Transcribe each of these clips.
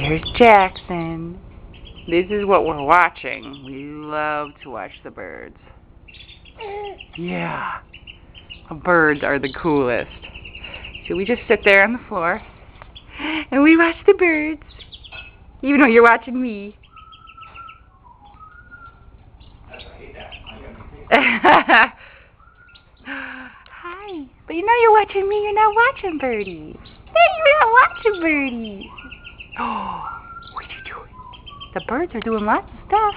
There's Jackson. This is what we're watching. We love to watch the birds. Yeah. Birds are the coolest. So we just sit there on the floor and we watch the birds. Even though you're watching me. Hi. But you know you're watching me, you're not watching birdies. Hey, you're not watching birdies. Oh, what are you doing? The birds are doing lots of stuff.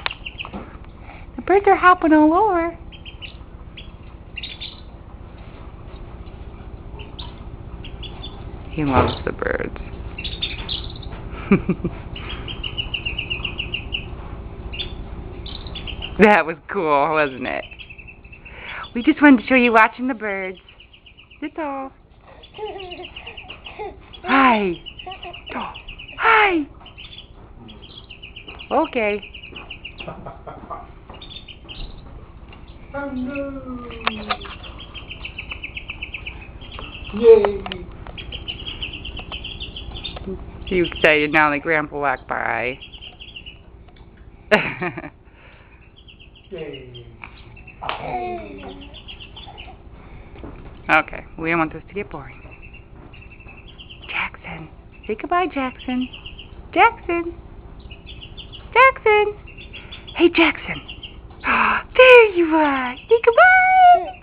The birds are hopping all over. He loves the birds. That was cool, wasn't it? We just wanted to show you watching the birds. That's all. Hi. Oh, hi. Okay. Hello. Yay. You excited now that Grandpa walked by? Yay. Okay, we don't want this to get boring. Jackson. Say goodbye, Jackson. Jackson. Jackson. Hey, Jackson. There you are. Say goodbye.